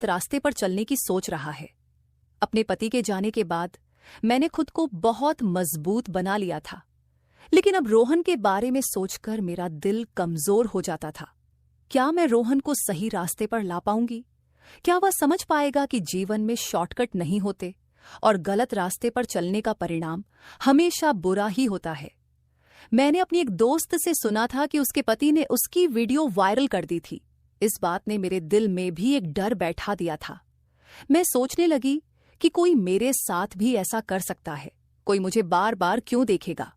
रास्ते पर चलने की सोच रहा है। अपने पति के जाने के बाद मैंने खुद को बहुत मजबूत बना लिया था, लेकिन अब रोहन के बारे में सोचकर मेरा दिल कमजोर हो जाता था। क्या मैं रोहन को सही रास्ते पर ला पाऊंगी? क्या वह समझ पाएगा कि जीवन में शॉर्टकट नहीं होते और गलत रास्ते पर चलने का परिणाम हमेशा बुरा ही होता है? मैंने अपनी एक दोस्त से सुना था कि उसके पति ने उसकी वीडियो वायरल कर दी थी। इस बात ने मेरे दिल में भी एक डर बैठा दिया था। मैं सोचने लगी कि कोई मेरे साथ भी ऐसा कर सकता है। कोई मुझे बार बार क्यों देखेगा?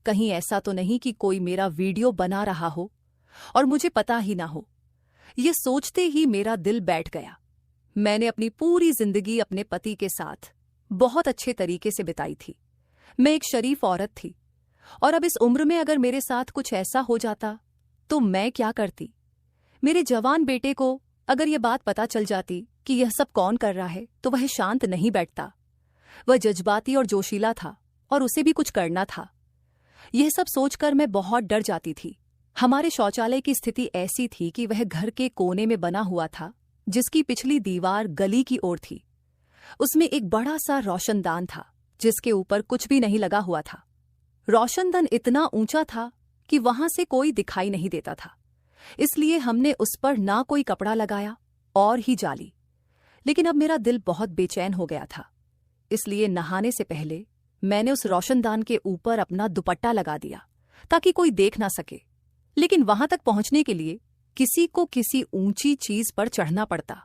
कहीं ऐसा तो नहीं कि कोई मेरा वीडियो बना रहा हो और मुझे पता ही ना हो। ये सोचते ही मेरा दिल बैठ गया। मैंने अपनी पूरी जिंदगी अपने पति के साथ बहुत अच्छे तरीके से बिताई थी। मैं एक शरीफ औरत थी और अब इस उम्र में अगर मेरे साथ कुछ ऐसा हो जाता तो मैं क्या करती? मेरे जवान बेटे को अगर यह बात पता चल जाती कि यह सब कौन कर रहा है तो वह शांत नहीं बैठता। वह जज्बाती और जोशीला था और उसे भी कुछ करना था। यह सब सोचकर मैं बहुत डर जाती थी। हमारे शौचालय की स्थिति ऐसी थी कि वह घर के कोने में बना हुआ था, जिसकी पिछली दीवार गली की ओर थी। उसमें एक बड़ा सा रोशनदान था जिसके ऊपर कुछ भी नहीं लगा हुआ था। रोशनदान इतना ऊंचा था कि वहां से कोई दिखाई नहीं देता था, इसलिए हमने उस पर ना कोई कपड़ा लगाया और ही जाली। लेकिन अब मेरा दिल बहुत बेचैन हो गया था, इसलिए नहाने से पहले मैंने उस रोशनदान के ऊपर अपना दुपट्टा लगा दिया ताकि कोई देख ना सके। लेकिन वहां तक पहुंचने के लिए किसी को किसी ऊंची चीज पर चढ़ना पड़ता।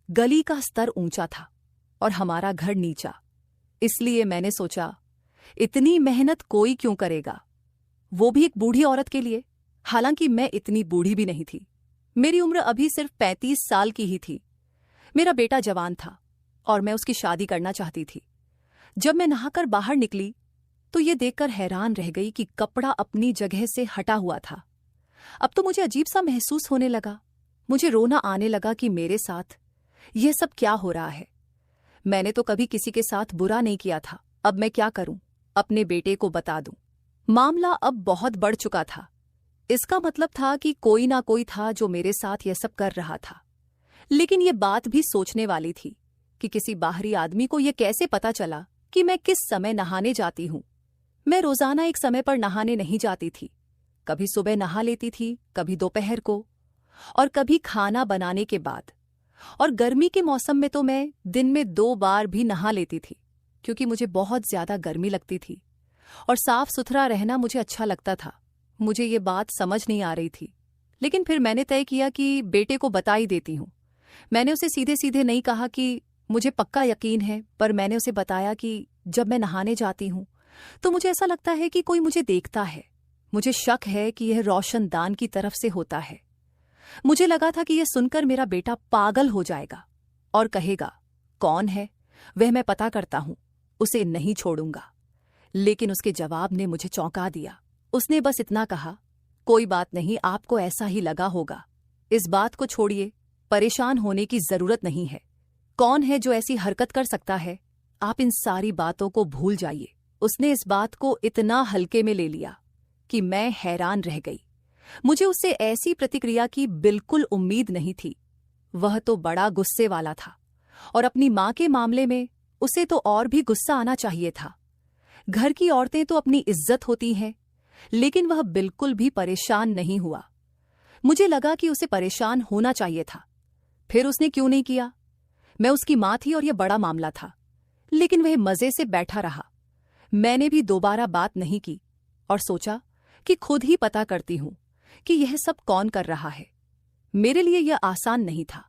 गली का स्तर ऊंचा था और हमारा घर नीचा, इसलिए मैंने सोचा इतनी मेहनत कोई क्यों करेगा, वो भी एक बूढ़ी औरत के लिए। हालांकि मैं इतनी बूढ़ी भी नहीं थी। मेरी उम्र अभी सिर्फ 35 साल की ही थी। मेरा बेटा जवान था और मैं उसकी शादी करना चाहती थी। जब मैं नहाकर बाहर निकली तो ये देखकर हैरान रह गई कि कपड़ा अपनी जगह से हटा हुआ था। अब तो मुझे अजीब सा महसूस होने लगा। मुझे रोना आने लगा कि मेरे साथ यह सब क्या हो रहा है। मैंने तो कभी किसी के साथ बुरा नहीं किया था। अब मैं क्या करूं? अपने बेटे को बता दूं? मामला अब बहुत बढ़ चुका था। इसका मतलब था कि कोई ना कोई था जो मेरे साथ यह सब कर रहा था। लेकिन यह बात भी सोचने वाली थी कि किसी बाहरी आदमी को यह कैसे पता चला कि मैं किस समय नहाने जाती हूं। मैं रोजाना एक समय पर नहाने नहीं जाती थी। कभी सुबह नहा लेती थी, कभी दोपहर को और कभी खाना बनाने के बाद। और गर्मी के मौसम में तो मैं दिन में 2 बार भी नहा लेती थी, क्योंकि मुझे बहुत ज्यादा गर्मी लगती थी और साफ सुथरा रहना मुझे अच्छा लगता था। मुझे ये बात समझ नहीं आ रही थी, लेकिन फिर मैंने तय किया कि बेटे को बता ही देती हूँ। मैंने उसे सीधे सीधे नहीं कहा कि मुझे पक्का यकीन है, पर मैंने उसे बताया कि जब मैं नहाने जाती हूँ तो मुझे ऐसा लगता है कि कोई मुझे देखता है। मुझे शक है कि यह रोशनदान की तरफ से होता है। मुझे लगा था कि यह सुनकर मेरा बेटा पागल हो जाएगा और कहेगा, कौन है वह, मैं पता करता हूं, उसे नहीं छोड़ूंगा। लेकिन उसके जवाब ने मुझे चौंका दिया। उसने बस इतना कहा, कोई बात नहीं, आपको ऐसा ही लगा होगा। इस बात को छोड़िए, परेशान होने की जरूरत नहीं है। कौन है जो ऐसी हरकत कर सकता है? आप इन सारी बातों को भूल जाइए। उसने इस बात को इतना हल्के में ले लिया कि मैं हैरान रह गई। मुझे उससे ऐसी प्रतिक्रिया की बिल्कुल उम्मीद नहीं थी। वह तो बड़ा गुस्से वाला था और अपनी मां के मामले में उसे तो और भी गुस्सा आना चाहिए था। घर की औरतें तो अपनी इज्जत होती हैं, लेकिन वह बिल्कुल भी परेशान नहीं हुआ। मुझे लगा कि उसे परेशान होना चाहिए था। फिर उसने क्यों नहीं किया? मैं उसकी मां थी और यह बड़ा मामला था, लेकिन वह मजे से बैठा रहा। मैंने भी दोबारा बात नहीं की और सोचा कि खुद ही पता करती हूं कि यह सब कौन कर रहा है। मेरे लिए यह आसान नहीं था,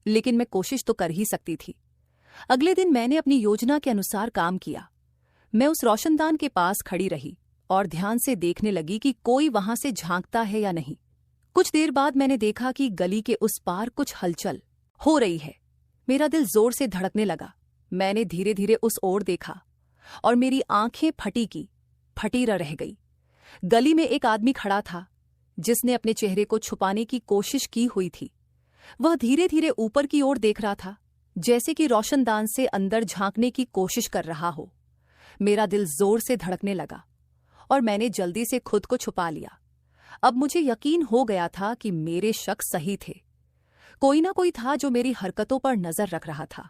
लेकिन मैं कोशिश तो कर ही सकती थी। अगले दिन मैंने अपनी योजना के अनुसार काम किया। मैं उस रोशनदान के पास खड़ी रही और ध्यान से देखने लगी कि कोई वहां से झांकता है या नहीं। कुछ देर बाद मैंने देखा कि गली के उस पार कुछ हलचल हो रही है। मेरा दिल जोर से धड़कने लगा। मैंने धीरे धीरे उस ओर देखा और मेरी आंखें फटी रह गई। गली में एक आदमी खड़ा था जिसने अपने चेहरे को छुपाने की कोशिश की हुई थी। वह धीरे धीरे ऊपर की ओर देख रहा था, जैसे कि रोशनदान से अंदर झांकने की कोशिश कर रहा हो। मेरा दिल जोर से धड़कने लगा और मैंने जल्दी से खुद को छुपा लिया। अब मुझे यकीन हो गया था कि मेरे शक सही थे। कोई ना कोई था जो मेरी हरकतों पर नजर रख रहा था।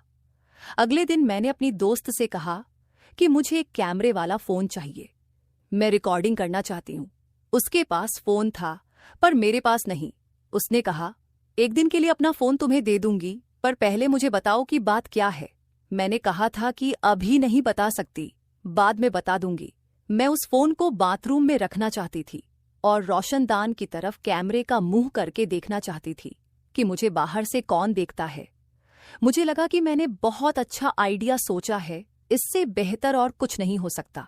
अगले दिन मैंने अपनी दोस्त से कहा कि मुझे एक कैमरे वाला फोन चाहिए, मैं रिकॉर्डिंग करना चाहती हूँ। उसके पास फोन था पर मेरे पास नहीं। उसने कहा, एक दिन के लिए अपना फोन तुम्हें दे दूंगी, पर पहले मुझे बताओ कि बात क्या है। मैंने कहा था कि अभी नहीं बता सकती, बाद में बता दूंगी। मैं उस फोन को बाथरूम में रखना चाहती थी और रोशनदान की तरफ कैमरे का मुंह करके देखना चाहती थी कि मुझे बाहर से कौन देखता है। मुझे लगा कि मैंने बहुत अच्छा आइडिया सोचा है, इससे बेहतर और कुछ नहीं हो सकता।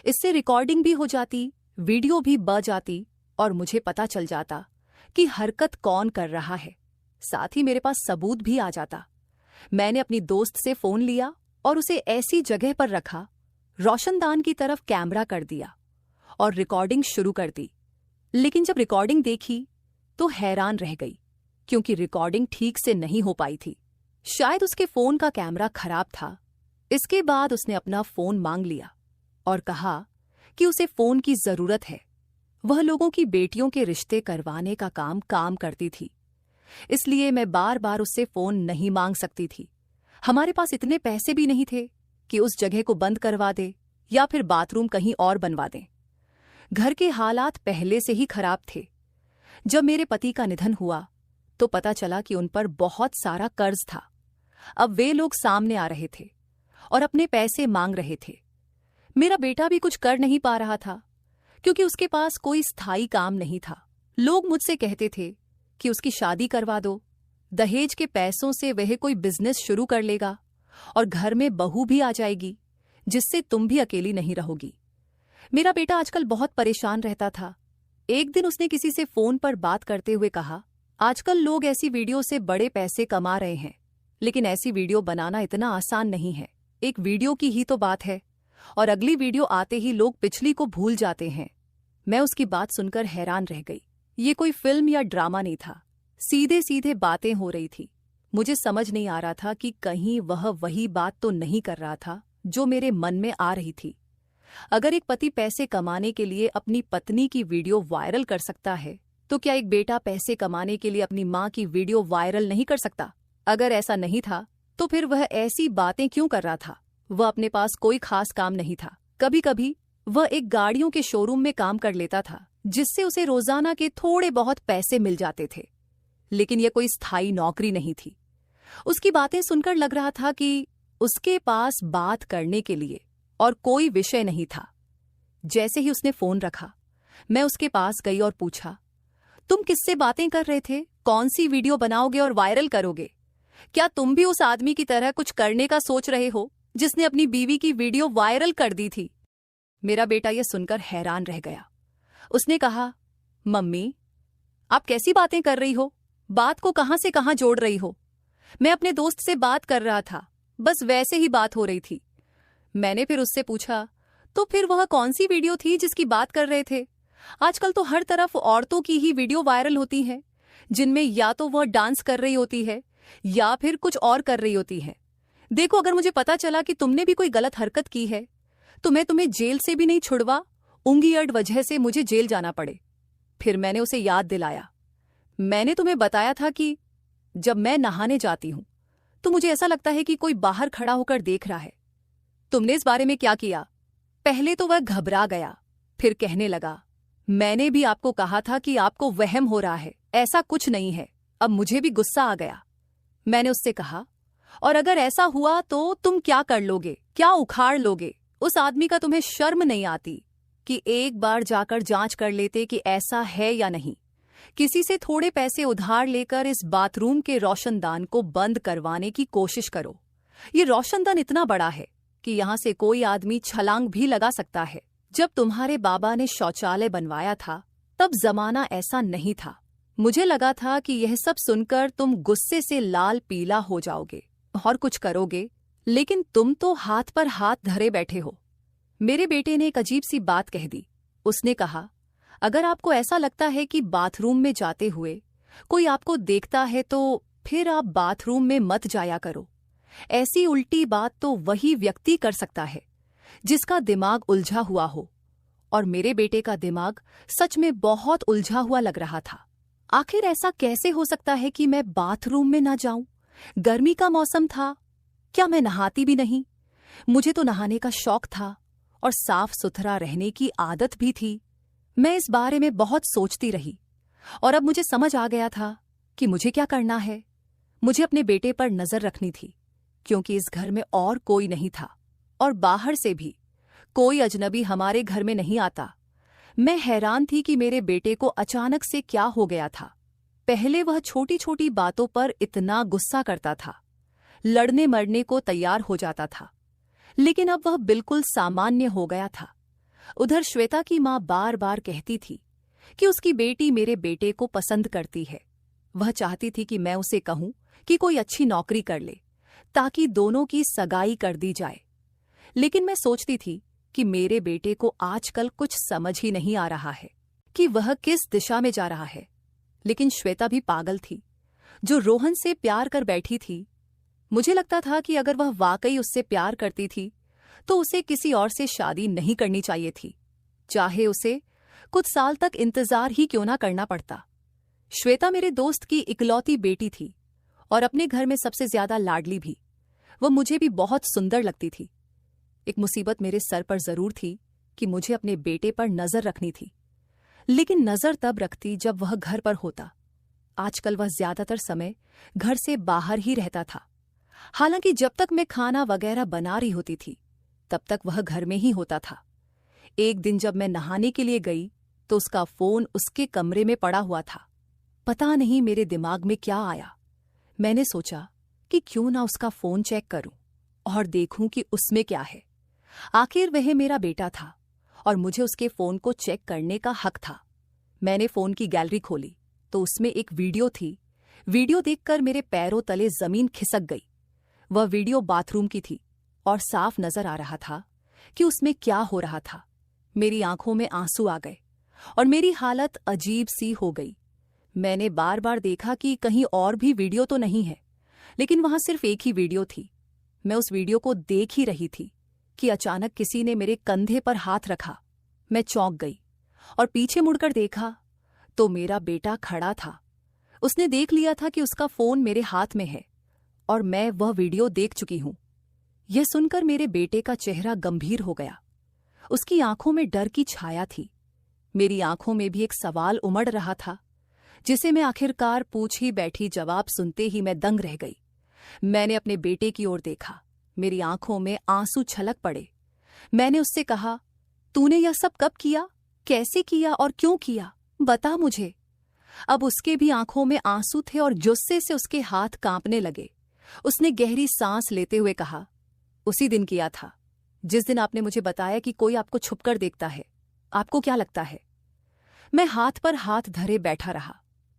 इससे रिकॉर्डिंग भी हो जाती, वीडियो भी बन जाती और मुझे पता चल जाता कि हरकत कौन कर रहा है। साथ ही मेरे पास सबूत भी आ जाता। मैंने अपनी दोस्त से फोन लिया और उसे ऐसी जगह पर रखा, रोशनदान की तरफ कैमरा कर दिया और रिकॉर्डिंग शुरू कर दी। लेकिन जब रिकॉर्डिंग देखी तो हैरान रह गई, क्योंकि रिकॉर्डिंग ठीक से नहीं हो पाई थी। शायद उसके फोन का कैमरा खराब था। इसके बाद उसने अपना फोन मांग लिया और कहा कि उसे फोन की जरूरत है। वह लोगों की बेटियों के रिश्ते करवाने का काम करती थी, इसलिए मैं बार बार उससे फोन नहीं मांग सकती थी। हमारे पास इतने पैसे भी नहीं थे कि उस जगह को बंद करवा दे या फिर बाथरूम कहीं और बनवा दें। घर के हालात पहले से ही खराब थे। जब मेरे पति का निधन हुआ तो पता चला कि उन पर बहुत सारा कर्ज था। अब वे लोग सामने आ रहे थे और अपने पैसे मांग रहे थे। मेरा बेटा भी कुछ कर नहीं पा रहा था, क्योंकि उसके पास कोई स्थायी काम नहीं था। लोग मुझसे कहते थे कि उसकी शादी करवा दो, दहेज के पैसों से वह कोई बिजनेस शुरू कर लेगा और घर में बहू भी आ जाएगी, जिससे तुम भी अकेली नहीं रहोगी। मेरा बेटा आजकल बहुत परेशान रहता था। एक दिन उसने किसी से फोन पर बात करते हुए कहा, आजकल लोग ऐसी वीडियो से बड़े पैसे कमा रहे हैं, लेकिन ऐसी वीडियो बनाना इतना आसान नहीं है। एक वीडियो की ही तो बात है और अगली वीडियो आते ही लोग पिछली को भूल जाते हैं। मैं उसकी बात सुनकर हैरान रह गई। ये कोई फिल्म या ड्रामा नहीं था, सीधे सीधे बातें हो रही थी। मुझे समझ नहीं आ रहा था कि कहीं वह वही बात तो नहीं कर रहा था जो मेरे मन में आ रही थी। अगर एक पति पैसे कमाने के लिए अपनी पत्नी की वीडियो वायरल कर सकता है, तो क्या एक बेटा पैसे कमाने के लिए अपनी माँ की वीडियो वायरल नहीं कर सकता? अगर ऐसा नहीं था तो फिर वह ऐसी बातें क्यों कर रहा था? वह अपने पास कोई खास काम नहीं था। कभी कभी वह एक गाड़ियों के शोरूम में काम कर लेता था, जिससे उसे रोजाना के थोड़े बहुत पैसे मिल जाते थे, लेकिन यह कोई स्थायी नौकरी नहीं थी। उसकी बातें सुनकर लग रहा था कि उसके पास बात करने के लिए और कोई विषय नहीं था। जैसे ही उसने फोन रखा, मैं उसके पास गई और पूछा, तुम किससे बातें कर रहे थे? कौन सी वीडियो बनाओगे और वायरल करोगे? क्या तुम भी उस आदमी की तरह कुछ करने का सोच रहे हो जिसने अपनी बीवी की वीडियो वायरल कर दी थी? मेरा बेटा यह सुनकर हैरान रह गया। उसने कहा, मम्मी, आप कैसी बातें कर रही हो? बात को कहां से कहां जोड़ रही हो? मैं अपने दोस्त से बात कर रहा था, बस वैसे ही बात हो रही थी। मैंने फिर उससे पूछा, तो फिर वह कौन सी वीडियो थी जिसकी बात कर रहे थे? आजकल तो हर तरफ औरतों की ही वीडियो वायरल होती हैं, जिनमें या तो वह डांस कर रही होती है या फिर कुछ और कर रही होती है। देखो, अगर मुझे पता चला कि तुमने भी कोई गलत हरकत की है तो मैं तुम्हें जेल से भी नहीं छुड़वा, उंगली वजह से मुझे जेल जाना पड़े। फिर मैंने उसे याद दिलाया, मैंने तुम्हें बताया था कि जब मैं नहाने जाती हूं तो मुझे ऐसा लगता है कि कोई बाहर खड़ा होकर देख रहा है। तुमने इस बारे में क्या किया? पहले तो वह घबरा गया, फिर कहने लगा, मैंने भी आपको कहा था कि आपको वहम हो रहा है, ऐसा कुछ नहीं है। अब मुझे भी गुस्सा आ गया। मैंने उससे कहा, और अगर ऐसा हुआ तो तुम क्या कर लोगे? क्या उखाड़ लोगे? उस आदमी का तुम्हें शर्म नहीं आती कि एक बार जाकर जांच कर लेते कि ऐसा है या नहीं? किसी से थोड़े पैसे उधार लेकर इस बाथरूम के रोशनदान को बंद करवाने की कोशिश करो। ये रोशनदान इतना बड़ा है कि यहां से कोई आदमी छलांग भी लगा सकता है। जब तुम्हारे बाबा ने शौचालय बनवाया था तब जमाना ऐसा नहीं था। मुझे लगा था कि यह सब सुनकर तुम गुस्से से लाल पीला हो जाओगे और कुछ करोगे, लेकिन तुम तो हाथ पर हाथ धरे बैठे हो। मेरे बेटे ने एक अजीब सी बात कह दी। उसने कहा, अगर आपको ऐसा लगता है कि बाथरूम में जाते हुए कोई आपको देखता है तो फिर आप बाथरूम में मत जाया करो। ऐसी उल्टी बात तो वही व्यक्ति कर सकता है जिसका दिमाग उलझा हुआ हो। और मेरे बेटे का दिमाग सच में बहुत उलझा हुआ लग रहा था। आखिर ऐसा कैसे हो सकता है कि मैं बाथरूम में ना जाऊं? गर्मी का मौसम था, क्या मैं नहाती भी नहीं? मुझे तो नहाने का शौक था और साफ सुथरा रहने की आदत भी थी। मैं इस बारे में बहुत सोचती रही और अब मुझे समझ आ गया था कि मुझे क्या करना है। मुझे अपने बेटे पर नजर रखनी थी, क्योंकि इस घर में और कोई नहीं था और बाहर से भी कोई अजनबी हमारे घर में नहीं आता। मैं हैरान थी कि मेरे बेटे को अचानक से क्या हो गया था। पहले वह छोटी छोटी बातों पर इतना गुस्सा करता था, लड़ने मरने को तैयार हो जाता था, लेकिन अब वह बिल्कुल सामान्य हो गया था। उधर श्वेता की माँ बार बार कहती थी कि उसकी बेटी मेरे बेटे को पसंद करती है। वह चाहती थी कि मैं उसे कहूं कि कोई अच्छी नौकरी कर ले ताकि दोनों की सगाई कर दी जाए। लेकिन मैं सोचती थी कि मेरे बेटे को आजकल कुछ समझ ही नहीं आ रहा है कि वह किस दिशा में जा रहा है। लेकिन श्वेता भी पागल थी, जो रोहन से प्यार कर बैठी थी। मुझे लगता था कि अगर वह वाकई उससे प्यार करती थी तो उसे किसी और से शादी नहीं करनी चाहिए थी, चाहे उसे कुछ साल तक इंतजार ही क्यों ना करना पड़ता। श्वेता मेरे दोस्त की इकलौती बेटी थी और अपने घर में सबसे ज्यादा लाडली भी। वह मुझे भी बहुत सुंदर लगती थी। एक मुसीबत मेरे सर पर जरूर थी कि मुझे अपने बेटे पर नजर रखनी थी, लेकिन नजर तब रखती जब वह घर पर होता। आजकल वह ज्यादातर समय घर से बाहर ही रहता था। हालांकि जब तक मैं खाना वगैरह बना रही होती थी तब तक वह घर में ही होता था। एक दिन जब मैं नहाने के लिए गई तो उसका फोन उसके कमरे में पड़ा हुआ था। पता नहीं मेरे दिमाग में क्या आया। मैंने सोचा कि क्यों ना उसका फोन चेक करूं और देखूं कि उसमें क्या है। आखिर वह मेरा बेटा था और मुझे उसके फोन को चेक करने का हक था। मैंने फोन की गैलरी खोली तो उसमें एक वीडियो थी। वीडियो देखकर मेरे पैरों तले जमीन खिसक गई। वह वीडियो बाथरूम की थी और साफ नजर आ रहा था कि उसमें क्या हो रहा था। मेरी आंखों में आंसू आ गए और मेरी हालत अजीब सी हो गई। मैंने बार बार देखा कि कहीं और भी वीडियो तो नहीं है, लेकिन वहां सिर्फ एक ही वीडियो थी। मैं उस वीडियो को देख ही रही थी कि अचानक किसी ने मेरे कंधे पर हाथ रखा। मैं चौंक गई और पीछे मुड़कर देखा तो मेरा बेटा खड़ा था। उसने देख लिया था कि उसका फोन मेरे हाथ में है और मैं वह वीडियो देख चुकी हूं। यह सुनकर मेरे बेटे का चेहरा गंभीर हो गया। उसकी आंखों में डर की छाया थी। मेरी आंखों में भी एक सवाल उमड़ रहा था, जिसे मैं आखिरकार पूछ ही बैठी। जवाब सुनते ही मैं दंग रह गई। मैंने अपने बेटे की ओर देखा। मेरी आंखों में आंसू छलक पड़े। मैंने उससे कहा, तूने यह सब कब किया, कैसे किया और क्यों किया, बता मुझे। अब उसके भी आंखों में आंसू थे और गुस्से से उसके हाथ कांपने लगे। उसने गहरी सांस लेते हुए कहा, उसी दिन किया था जिस दिन आपने मुझे बताया कि कोई आपको छुपकर देखता है। आपको क्या लगता है? मैं हाथ पर हाथ धरे बैठा रहा।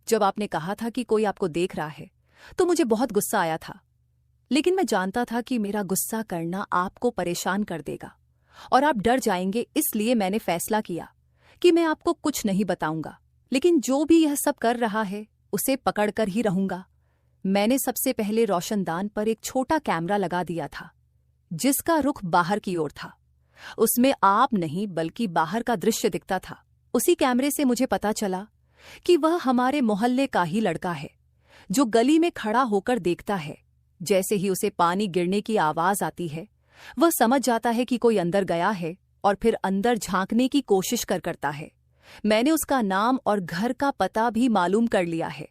जब आपने कहा था कि कोई आपको देख रहा है तो मुझे बहुत गुस्सा आया था, लेकिन मैं जानता था कि मेरा गुस्सा करना आपको परेशान कर देगा और आप डर जाएंगे। इसलिए मैंने फैसला किया कि मैं आपको कुछ नहीं बताऊंगा, लेकिन जो भी यह सब कर रहा है उसे पकड़कर ही रहूंगा। मैंने सबसे पहले रोशनदान पर एक छोटा कैमरा लगा दिया था, जिसका रुख बाहर की ओर था। उसमें आप नहीं बल्कि बाहर का दृश्य दिखता था। उसी कैमरे से मुझे पता चला कि वह हमारे मोहल्ले का ही लड़का है, जो गली में खड़ा होकर देखता है। जैसे ही उसे पानी गिरने की आवाज आती है, वह समझ जाता है कि कोई अंदर गया है और फिर अंदर झांकने की कोशिश करता है। मैंने उसका नाम और घर का पता भी मालूम कर लिया है।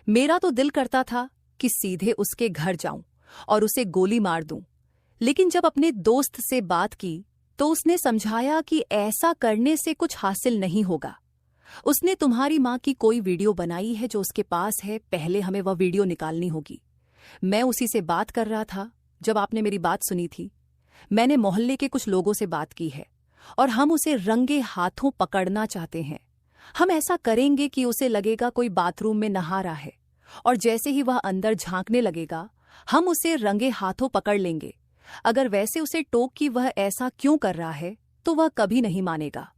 मेरा तो दिल करता था कि सीधे उसके घर जाऊं और उसे गोली मार दूं, लेकिन जब अपने दोस्त से बात की तो उसने समझाया कि ऐसा करने से कुछ हासिल नहीं होगा। उसने तुम्हारी माँ की कोई वीडियो बनाई है जो उसके पास है, पहले हमें वह वीडियो निकालनी होगी। मैं उसी से बात कर रहा था जब आपने मेरी बात सुनी थी। मैंने मोहल्ले के कुछ लोगों से बात की है और हम उसे रंगे हाथों पकड़ना चाहते हैं। हम ऐसा करेंगे कि उसे लगेगा कोई बाथरूम में नहा रहा है और जैसे ही वह अंदर झांकने लगेगा हम उसे रंगे हाथों पकड़ लेंगे। अगर वैसे उसे टोक कि वह ऐसा क्यों कर रहा है तो वह कभी नहीं मानेगा,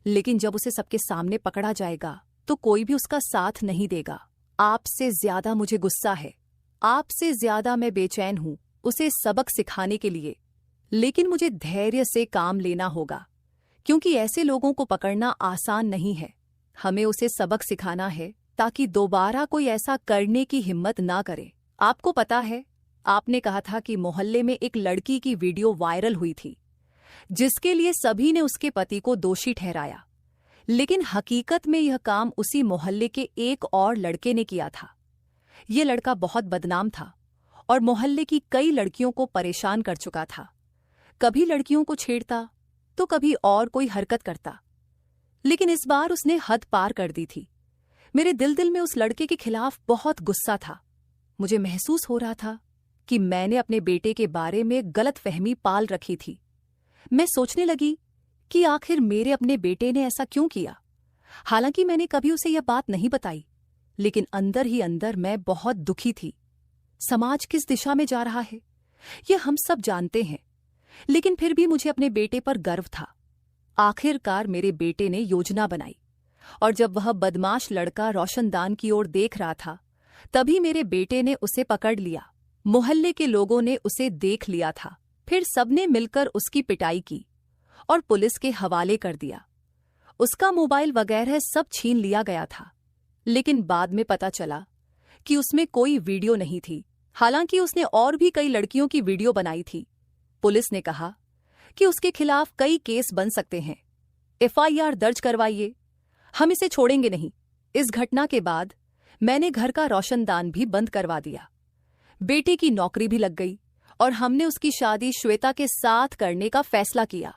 लेकिन जब उसे सबके सामने पकड़ा जाएगा तो कोई भी उसका साथ नहीं देगा। आपसे ज्यादा मुझे गुस्सा है, आपसे ज्यादा मैं बेचैन हूं उसे सबक सिखाने के लिए, लेकिन मुझे धैर्य से काम लेना होगा, क्योंकि ऐसे लोगों को पकड़ना आसान नहीं है। हमें उसे सबक सिखाना है ताकि दोबारा कोई ऐसा करने की हिम्मत ना करे। आपको पता है, आपने कहा था कि मोहल्ले में एक लड़की की वीडियो वायरल हुई थी, जिसके लिए सभी ने उसके पति को दोषी ठहराया। लेकिन हकीकत में यह काम उसी मोहल्ले के एक और लड़के ने किया था। ये लड़का बहुत बदनाम था और मोहल्ले की कई लड़कियों को परेशान कर चुका था। कभी लड़कियों को छेड़ता तो कभी और कोई हरकत करता, लेकिन इस बार उसने हद पार कर दी थी। मेरे दिल में उस लड़के के खिलाफ बहुत गुस्सा था। मुझे महसूस हो रहा था कि मैंने अपने बेटे के बारे में गलतफहमी पाल रखी थी। मैं सोचने लगी कि आखिर मेरे अपने बेटे ने ऐसा क्यों किया। हालांकि मैंने कभी उसे यह बात नहीं बताई, लेकिन अंदर ही अंदर मैं बहुत दुखी थी। समाज किस दिशा में जा रहा है, यह हम सब जानते हैं, लेकिन फिर भी मुझे अपने बेटे पर गर्व था। आखिरकार मेरे बेटे ने योजना बनाई, और जब वह बदमाश लड़का रोशनदान की ओर देख रहा था, तभी मेरे बेटे ने उसे पकड़ लिया। मोहल्ले के लोगों ने उसे देख लिया था, फिर सबने मिलकर उसकी पिटाई की और पुलिस के हवाले कर दिया। उसका मोबाइल वगैरह सब छीन लिया गया था, लेकिन बाद में पता चला कि उसमें कोई वीडियो नहीं थी। हालांकि उसने और भी कई लड़कियों की वीडियो बनाई थी। पुलिस ने कहा कि उसके खिलाफ कई केस बन सकते हैं, FIR दर्ज करवाइए, हम इसे छोड़ेंगे नहीं। इस घटना के बाद मैंने घर का रोशनदान भी बंद करवा दिया। बेटे की नौकरी भी लग गई और हमने उसकी शादी श्वेता के साथ करने का फैसला किया।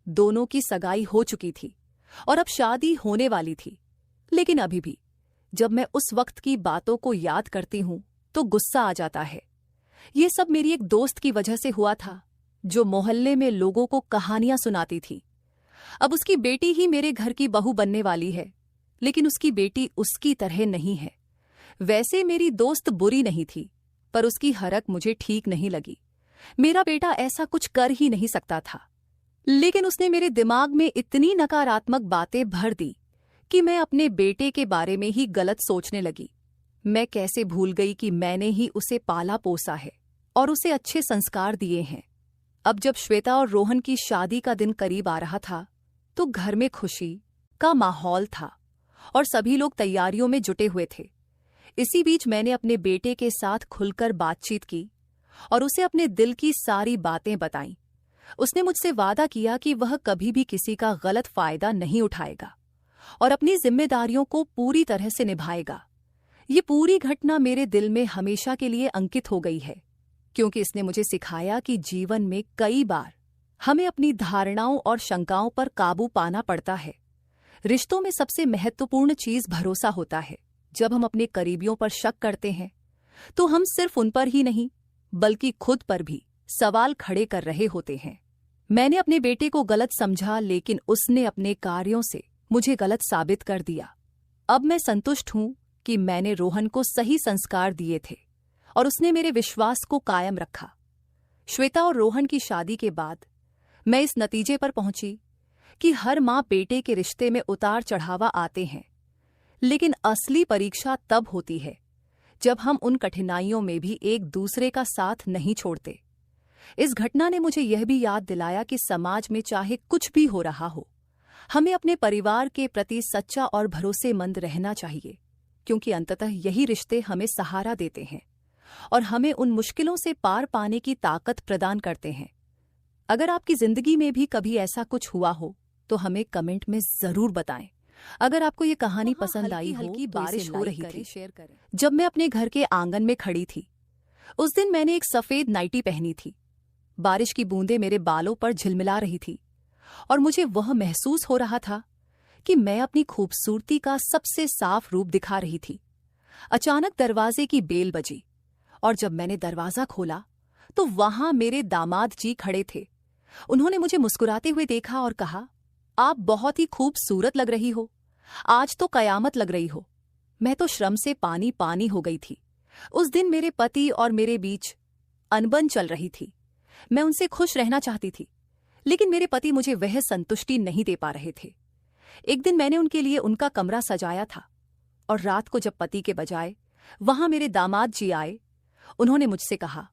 दोनों की सगाई हो चुकी थी और अब शादी होने वाली थी, लेकिन अभी भी जब मैं उस वक्त की बातों को याद करती हूं तो गुस्सा आ जाता है। ये सब मेरी एक दोस्त की वजह से हुआ था, जो मोहल्ले में लोगों को कहानियां सुनाती थी। अब उसकी बेटी ही मेरे घर की बहू बनने वाली है, लेकिन उसकी बेटी उसकी तरह नहीं है। वैसे मेरी दोस्त बुरी नहीं थी, पर उसकी हरकत मुझे ठीक नहीं लगी। मेरा बेटा ऐसा कुछ कर ही नहीं सकता था, लेकिन उसने मेरे दिमाग में इतनी नकारात्मक बातें भर दी कि मैं अपने बेटे के बारे में ही गलत सोचने लगी। मैं कैसे भूल गई कि मैंने ही उसे पाला पोसा है और उसे अच्छे संस्कार दिए हैं। अब जब श्वेता और रोहन की शादी का दिन करीब आ रहा था, तो घर में खुशी का माहौल था और सभी लोग तैयारियों में जुटे हुए थे। इसी बीच मैंने अपने बेटे के साथ खुलकर बातचीत की और उसे अपने दिल की सारी बातें बताईं। उसने मुझसे वादा किया कि वह कभी भी किसी का गलत फायदा नहीं उठाएगा और अपनी जिम्मेदारियों को पूरी तरह से निभाएगा। ये पूरी घटना मेरे दिल में हमेशा के लिए अंकित हो गई है, क्योंकि इसने मुझे सिखाया कि जीवन में कई बार हमें अपनी धारणाओं और शंकाओं पर काबू पाना पड़ता है। रिश्तों में सबसे महत्वपूर्ण चीज भरोसा होता है। जब हम अपने करीबियों पर शक करते हैं, तो हम सिर्फ उन पर ही नहीं, बल्कि खुद पर भी सवाल खड़े कर रहे होते हैं। मैंने अपने बेटे को गलत समझा, लेकिन उसने अपने कार्यों से मुझे गलत साबित कर दिया। अब मैं संतुष्ट हूं कि मैंने रोहन को सही संस्कार दिए थे और उसने मेरे विश्वास को कायम रखा। श्वेता और रोहन की शादी के बाद मैं इस नतीजे पर पहुंची कि हर मां बेटे के रिश्ते में उतार चढ़ावा आते हैं, लेकिन असली परीक्षा तब होती है जब हम उन कठिनाइयों में भी एक दूसरे का साथ नहीं छोड़ते। इस घटना ने मुझे यह भी याद दिलाया कि समाज में चाहे कुछ भी हो रहा हो, हमें अपने परिवार के प्रति सच्चा और भरोसेमंद रहना चाहिए, क्योंकि अंततः यही रिश्ते हमें सहारा देते हैं और हमें उन मुश्किलों से पार पाने की ताकत प्रदान करते हैं। अगर आपकी जिंदगी में भी कभी ऐसा कुछ हुआ हो तो हमें कमेंट में जरूर बताएं। अगर आपको ये कहानी पसंद आई हो, हल्की बारिश हो रही थी शेयर करें। जब मैं अपने घर के आंगन में खड़ी थी, उस दिन मैंने एक सफेद नाइटी पहनी थी। बारिश की बूंदें मेरे बालों पर झिलमिला रही थी और मुझे वह महसूस हो रहा था कि मैं अपनी खूबसूरती का सबसे साफ रूप दिखा रही थी। अचानक दरवाजे की बेल बजी और जब मैंने दरवाजा खोला तो वहां मेरे दामाद जी खड़े थे। उन्होंने मुझे मुस्कुराते हुए देखा और कहा, आप बहुत ही खूबसूरत लग रही हो, आज तो कयामत लग रही हो। मैं तो श्रम से पानी पानी हो गई थी। उस दिन मेरे पति और मेरे बीच अनबन चल रही थी। मैं उनसे खुश रहना चाहती थी, लेकिन मेरे पति मुझे वह संतुष्टि नहीं दे पा रहे थे। एक दिन मैंने उनके लिए उनका कमरा सजाया था और रात को जब पति के बजाय वहां मेरे दामाद जी आए, उन्होंने मुझसे कहा,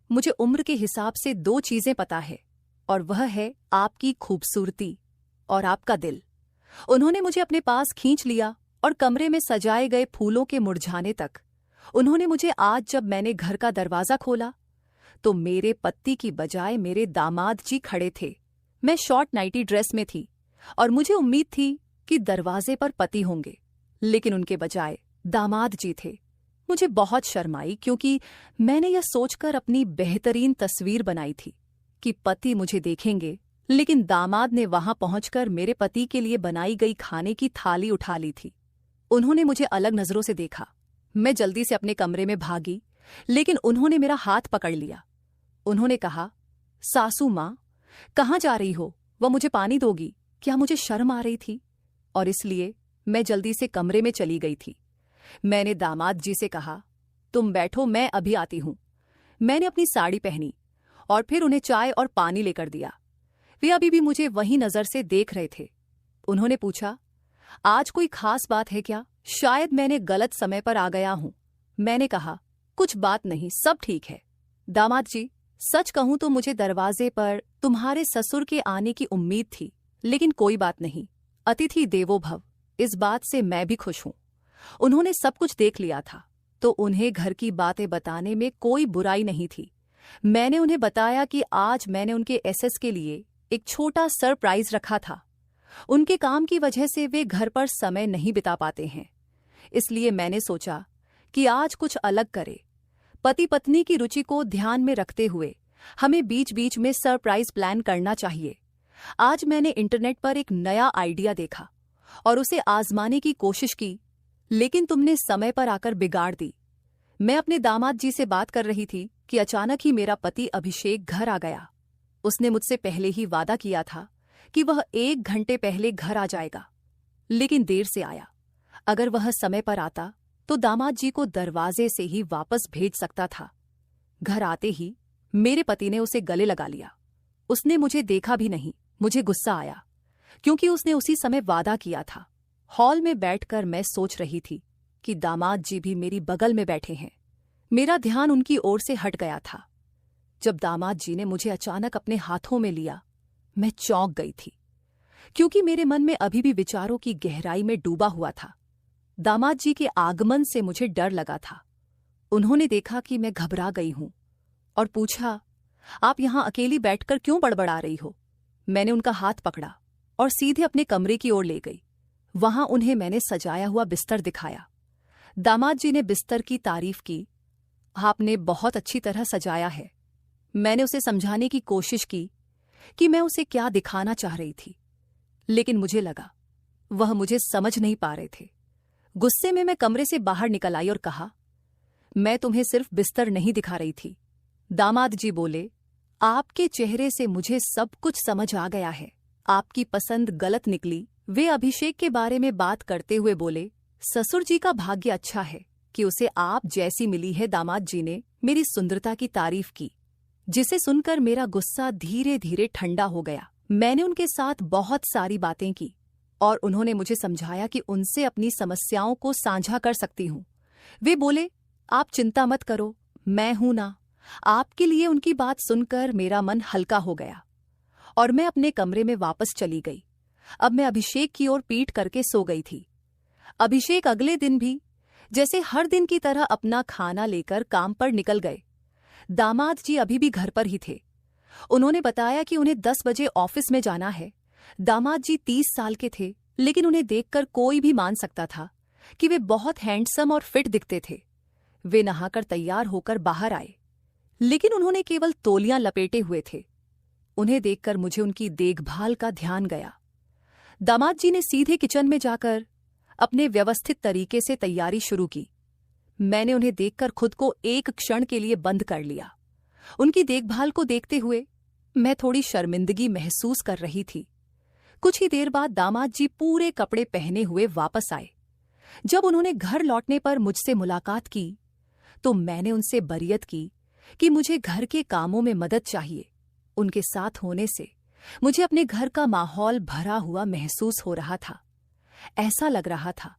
मुझे उम्र के हिसाब से 2 चीजें पता है, और वह है आपकी खूबसूरती और आपका दिल। उन्होंने मुझे अपने पास खींच लिया और कमरे में सजाए गए फूलों के मुरझाने तक। उन्होंने मुझे आज जब मैंने घर का दरवाजा खोला तो मेरे पति की बजाय मेरे दामाद जी खड़े थे। मैं शॉर्ट नाइटी ड्रेस में थी और मुझे उम्मीद थी कि दरवाजे पर पति होंगे, लेकिन उनके बजाय दामाद जी थे। मुझे बहुत शर्म आई क्योंकि मैंने यह सोचकर अपनी बेहतरीन तस्वीर बनाई थी कि पति मुझे देखेंगे, लेकिन दामाद ने वहां पहुंचकर मेरे पति के लिए बनाई गई खाने की थाली उठा ली थी। उन्होंने मुझे अलग नजरों से देखा। मैं जल्दी से अपने कमरे में भागी, लेकिन उन्होंने मेरा हाथ पकड़ लिया। उन्होंने कहा, सासू माँ, कहाँ जा रही हो? वह मुझे पानी दोगी? क्या मुझे शर्म आ रही थी और इसलिए मैं जल्दी से कमरे में चली गई थी। मैंने दामाद जी से कहा, तुम बैठो, मैं अभी आती हूं। मैंने अपनी साड़ी पहनी और फिर उन्हें चाय और पानी लेकर दिया। वे अभी भी मुझे वही नजर से देख रहे थे। उन्होंने पूछा, आज कोई खास बात है क्या? शायद मैंने गलत समय पर आ गया हूं। मैंने कहा, कुछ बात नहीं, सब ठीक है। दामाद जी, सच कहूं तो मुझे दरवाजे पर तुम्हारे ससुर के आने की उम्मीद थी, लेकिन कोई बात नहीं, अतिथि देवो भव, इस बात से मैं भी खुश हूं। उन्होंने सब कुछ देख लिया था, तो उन्हें घर की बातें बताने में कोई बुराई नहीं थी। मैंने उन्हें बताया कि आज मैंने उनके एसएस के लिए एक छोटा सरप्राइज रखा था। उनके काम की वजह से वे घर पर समय नहीं बिता पाते हैं, इसलिए मैंने सोचा कि आज कुछ अलग करे। पति पत्नी की रुचि को ध्यान में रखते हुए हमें बीच बीच में सरप्राइज प्लान करना चाहिए। आज मैंने इंटरनेट पर एक नया आइडिया देखा और उसे आजमाने की कोशिश की, लेकिन तुमने समय पर आकर बिगाड़ दी। मैं अपने दामाद जी से बात कर रही थी कि अचानक ही मेरा पति अभिषेक घर आ गया। उसने मुझसे पहले ही वादा किया था कि वह 1 घंटे पहले घर आ जाएगा, लेकिन देर से आया। अगर वह समय पर आता तो दामाद जी को दरवाजे से ही वापस भेज सकता था। घर आते ही मेरे पति ने उसे गले लगा लिया। उसने मुझे देखा भी नहीं। मुझे गुस्सा आया क्योंकि उसने उसी समय वादा किया था। हॉल में बैठकर मैं सोच रही थी कि दामाद जी भी मेरी बगल में बैठे हैं। मेरा ध्यान उनकी ओर से हट गया था। जब दामाद जी ने मुझे अचानक अपने हाथों में लिया, मैं चौंक गई थी, क्योंकि मेरे मन में अभी भी विचारों की गहराई में डूबा हुआ था। दामाद जी के आगमन से मुझे डर लगा था। उन्होंने देखा कि मैं घबरा गई हूं और पूछा, आप यहां अकेली बैठकर क्यों बड़बड़ा रही हो? मैंने उनका हाथ पकड़ा और सीधे अपने कमरे की ओर ले गई। वहां उन्हें मैंने सजाया हुआ बिस्तर दिखाया। दामाद जी ने बिस्तर की तारीफ की। आपने बहुत अच्छी तरह सजाया है। मैंने उसे समझाने की कोशिश की कि मैं उसे क्या दिखाना चाह रही थी, लेकिन मुझे लगा वह मुझे समझ नहीं पा रहे थे। गुस्से में मैं कमरे से बाहर निकल आई और कहा, मैं तुम्हें सिर्फ बिस्तर नहीं दिखा रही थी। दामाद जी बोले, आपके चेहरे से मुझे सब कुछ समझ आ गया है। आपकी पसंद गलत निकली। वे अभिषेक के बारे में बात करते हुए बोले, ससुर जी का भाग्य अच्छा है कि उसे आप जैसी मिली है। दामाद जी ने मेरी सुंदरता की तारीफ की, जिसे सुनकर मेरा गुस्सा धीरे धीरे ठंडा हो गया। मैंने उनके साथ बहुत सारी बातें की और उन्होंने मुझे समझाया कि उनसे अपनी समस्याओं को साझा कर सकती हूँ। वे बोले, आप चिंता मत करो, मैं हूं ना। आपके लिए उनकी बात सुनकर मेरा मन हल्का हो गया और मैं अपने कमरे में वापस चली गई। अब मैं अभिषेक की ओर पीठ करके सो गई थी। अभिषेक अगले दिन भी जैसे हर दिन की तरह अपना खाना लेकर काम पर निकल गए। दामाद जी अभी भी घर पर ही थे। उन्होंने बताया कि उन्हें 10 बजे ऑफिस में जाना है। दामाद जी 30 साल के थे, लेकिन उन्हें देखकर कोई भी मान सकता था कि वे बहुत हैंडसम और फिट दिखते थे। वे नहाकर तैयार होकर बाहर आए, लेकिन उन्होंने केवल तौलियां लपेटे हुए थे। उन्हें देखकर मुझे उनकी देखभाल का ध्यान गया। दामाद जी ने सीधे किचन में जाकर अपने व्यवस्थित तरीके से तैयारी शुरू की। मैंने उन्हें देखकर खुद को एक क्षण के लिए बंद कर लिया। उनकी देखभाल को देखते हुए मैं थोड़ी शर्मिंदगी महसूस कर रही थी। कुछ ही देर बाद दामाद जी पूरे कपड़े पहने हुए वापस आए। जब उन्होंने घर लौटने पर मुझसे मुलाकात की तो मैंने उनसे बरियत की कि मुझे घर के कामों में मदद चाहिए। उनके साथ होने से मुझे अपने घर का माहौल भरा हुआ महसूस हो रहा था। ऐसा लग रहा था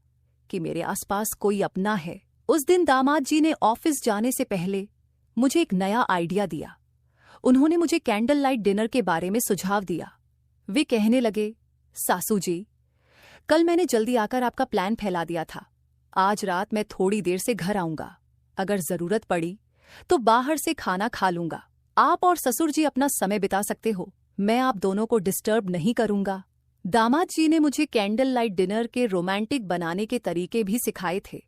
कि मेरे आसपास कोई अपना है। उस दिन दामाद जी ने ऑफिस जाने से पहले मुझे एक नया आइडिया दिया। उन्होंने मुझे कैंडल लाइट डिनर के बारे में सुझाव दिया। वे कहने लगे, सासू जी, कल मैंने जल्दी आकर आपका प्लान फैला दिया था। आज रात मैं थोड़ी देर से घर आऊंगा। अगर जरूरत पड़ी तो बाहर से खाना खा लूंगा। आप और ससुर जी अपना समय बिता सकते हो। मैं आप दोनों को डिस्टर्ब नहीं करूंगा। दामाद जी ने मुझे कैंडल लाइट डिनर के रोमांटिक बनाने के तरीके भी सिखाए थे।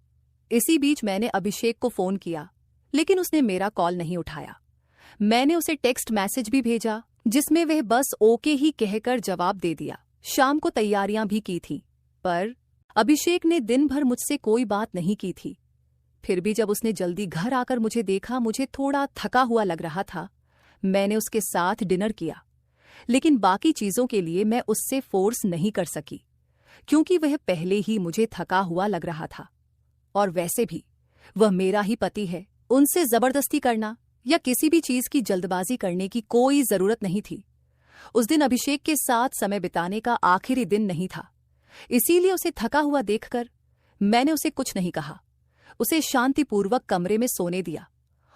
इसी बीच मैंने अभिषेक को फोन किया, लेकिन उसने मेरा कॉल नहीं उठाया। मैंने उसे टेक्स्ट मैसेज भी भेजा, जिसमें वह बस ओके ही कहकर जवाब दे दिया। शाम को तैयारियां भी की थीं, पर अभिषेक ने दिन भर मुझसे कोई बात नहीं की थी। फिर भी जब उसने जल्दी घर आकर मुझे देखा, मुझे थोड़ा थका हुआ लग रहा था। मैंने उसके साथ डिनर किया, लेकिन बाकी चीजों के लिए मैं उससे फोर्स नहीं कर सकी, क्योंकि वह पहले ही मुझे थका हुआ लग रहा था। और वैसे भी वह मेरा ही पति है। उनसे जबरदस्ती करना या किसी भी चीज की जल्दबाजी करने की कोई जरूरत नहीं थी। उस दिन अभिषेक के साथ समय बिताने का आखिरी दिन नहीं था, इसीलिए उसे थका हुआ देखकर मैंने उसे कुछ नहीं कहा। उसे शांतिपूर्वक कमरे में सोने दिया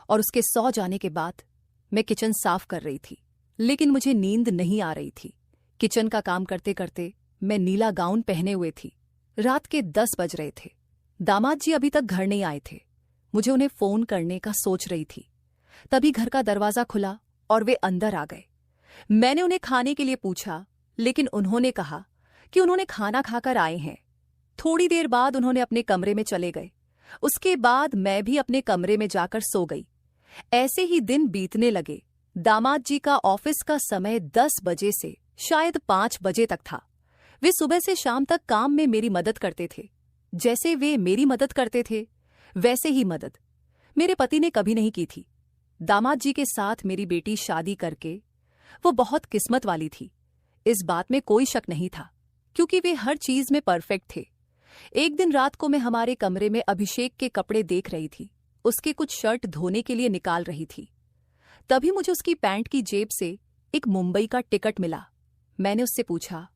और उसके सो जाने के बाद मैं किचन साफ कर रही थी, लेकिन मुझे नींद नहीं आ रही थी। किचन का काम करते करते मैं नीला गाउन पहने हुए थी। रात के 10 बज रहे थे। दामाद जी अभी तक घर नहीं आए थे। मुझे उन्हें फोन करने का सोच रही थी, तभी घर का दरवाजा खुला और वे अंदर आ गए। मैंने उन्हें खाने के लिए पूछा, लेकिन उन्होंने कहा कि उन्होंने खाना खाकर आए हैं। थोड़ी देर बाद उन्होंने अपने कमरे में चले गए। उसके बाद मैं भी अपने कमरे में जाकर सो गई। ऐसे ही दिन बीतने लगे। दामाद जी का ऑफिस का समय 10 बजे से शायद 5 बजे तक था। वे सुबह से शाम तक काम में मेरी मदद करते थे। जैसे वे मेरी मदद करते थे, वैसे ही मदद मेरे पति ने कभी नहीं की थी। दामाद जी के साथ मेरी बेटी शादी करके वो बहुत किस्मत वाली थी, इस बात में कोई शक नहीं था, क्योंकि वे हर चीज में परफेक्ट थे। एक दिन रात को मैं हमारे कमरे में अभिषेक के कपड़े देख रही थी। उसके कुछ शर्ट धोने के लिए निकाल रही थी। तभी मुझे उसकी पैंट की जेब से एक मुंबई का टिकट मिला। मैंने उससे पूछा,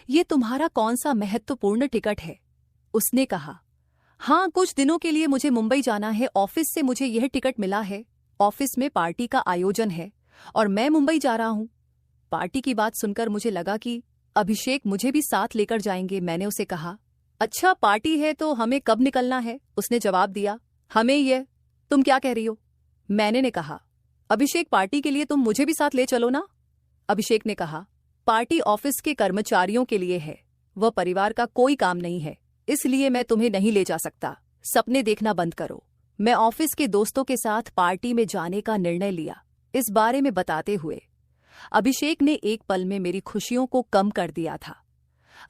ये तुम्हारा कौन सा महत्वपूर्ण टिकट है? उसने कहा, हाँ, कुछ दिनों के लिए मुझे मुंबई जाना है। ऑफिस से मुझे यह टिकट मिला है। ऑफिस में पार्टी का आयोजन है और मैं मुंबई जा रहा हूँ। पार्टी की बात सुनकर मुझे लगा कि अभिषेक मुझे भी साथ लेकर जाएंगे। मैंने उसे कहा, अच्छा, पार्टी है तो हमें कब निकलना है? उसने जवाब दिया, हमें यह। तुम क्या कह रही हो? मैंने ने कहा, अभिषेक, पार्टी के लिए तुम मुझे भी साथ ले चलो ना। अभिषेक ने कहा, पार्टी ऑफिस के कर्मचारियों के लिए है, वह परिवार का कोई काम नहीं है, इसलिए मैं तुम्हें नहीं ले जा सकता। सपने देखना बंद करो। मैं ऑफिस के दोस्तों के साथ पार्टी में जाने का निर्णय लिया। इस बारे में बताते हुए अभिषेक ने एक पल में मेरी खुशियों को कम कर दिया था।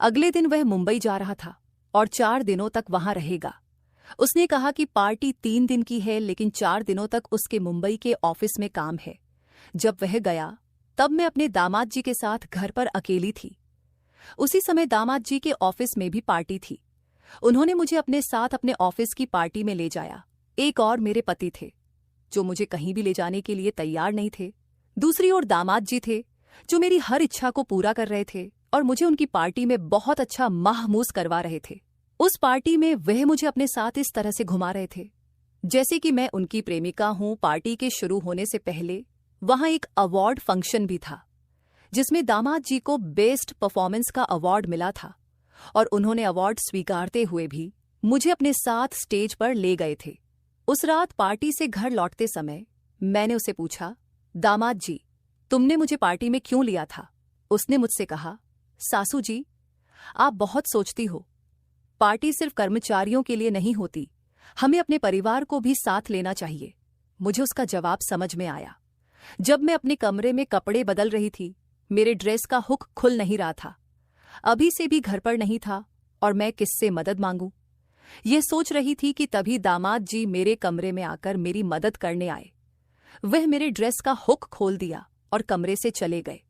अगले दिन वह मुंबई जा रहा था और 4 दिनों तक वहां रहेगा। उसने कहा कि पार्टी 3 दिन की है, लेकिन 4 दिनों तक उसके मुंबई के ऑफिस में काम है। जब वह गया तब मैं अपने दामाद जी के साथ घर पर अकेली थी। उसी समय दामाद जी के ऑफिस में भी पार्टी थी। उन्होंने मुझे अपने साथ अपने ऑफिस की पार्टी में ले जाया। एक और मेरे पति थे, जो मुझे कहीं भी ले जाने के लिए तैयार नहीं थे। दूसरी ओर दामाद जी थे, जो मेरी हर इच्छा को पूरा कर रहे थे और मुझे उनकी पार्टी में बहुत अच्छा महमूस करवा रहे थे। उस पार्टी में वह मुझे अपने साथ इस तरह से घुमा रहे थे जैसे कि मैं उनकी प्रेमिका हूं। पार्टी के शुरू होने से पहले वहां एक अवार्ड फंक्शन भी था, जिसमें दामाद जी को बेस्ट परफॉर्मेंस का अवार्ड मिला था और उन्होंने अवार्ड स्वीकारते हुए भी मुझे अपने साथ स्टेज पर ले गए थे। उस रात पार्टी से घर लौटते समय मैंने उसे पूछा, दामाद जी, तुमने मुझे पार्टी में क्यों लिया था? उसने मुझसे कहा, सासू जी, आप बहुत सोचती हो। पार्टी सिर्फ कर्मचारियों के लिए नहीं होती, हमें अपने परिवार को भी साथ लेना चाहिए। मुझे उसका जवाब समझ में आया। जब मैं अपने कमरे में कपड़े बदल रही थी, मेरे ड्रेस का हुक खुल नहीं रहा था। अभी से भी घर पर नहीं था और मैं किससे मदद मांगूं? यह सोच रही थी कि तभी दामाद जी मेरे कमरे में आकर मेरी मदद करने आए। वह मेरे ड्रेस का हुक खोल दिया और कमरे से चले गए।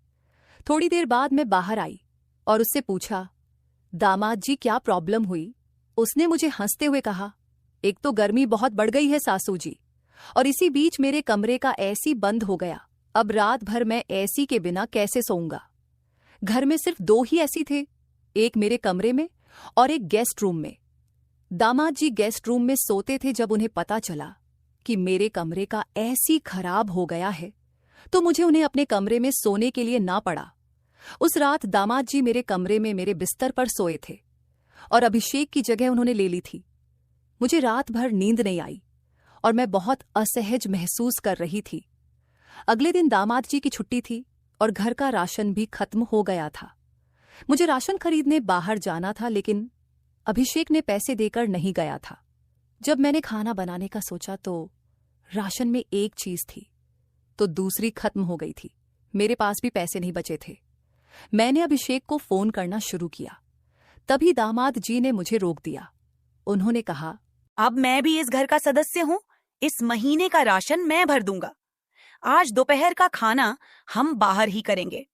थोड़ी देर बाद मैं बाहर आई और उससे पूछा, दामाद जी, क्या प्रॉब्लम हुई? उसने मुझे हंसते हुए कहा, एक तो गर्मी बहुत बढ़ गई है सासू जी, और इसी बीच मेरे कमरे का एसी बंद हो गया। अब रात भर मैं एसी के बिना कैसे सोऊंगा? घर में सिर्फ 2 ही एसी थे, एक मेरे कमरे में और एक गेस्ट रूम में। दामाद जी गेस्ट रूम में सोते थे। जब उन्हें पता चला कि मेरे कमरे का एसी खराब हो गया है, तो मुझे उन्हें अपने कमरे में सोने के लिए ना पड़ा। उस रात दामाद जी मेरे कमरे में मेरे बिस्तर पर सोए थे। और अभिषेक की जगह उन्होंने ले ली थी। मुझे रात भर नींद नहीं आई और मैं बहुत असहज महसूस कर रही थी। अगले दिन दामाद जी की छुट्टी थी और घर का राशन भी खत्म हो गया था। मुझे राशन खरीदने बाहर जाना था, लेकिन अभिषेक ने पैसे देकर नहीं गया था। जब मैंने खाना बनाने का सोचा तो राशन में एक चीज थी तो दूसरी खत्म हो गई थी। मेरे पास भी पैसे नहीं बचे थे। मैंने अभिषेक को फोन करना शुरू किया, तभी दामाद जी ने मुझे रोक दिया। उन्होंने कहा, अब मैं भी इस घर का सदस्य हूँ। इस महीने का राशन मैं भर दूंगा। आज दोपहर का खाना हम बाहर ही करेंगे।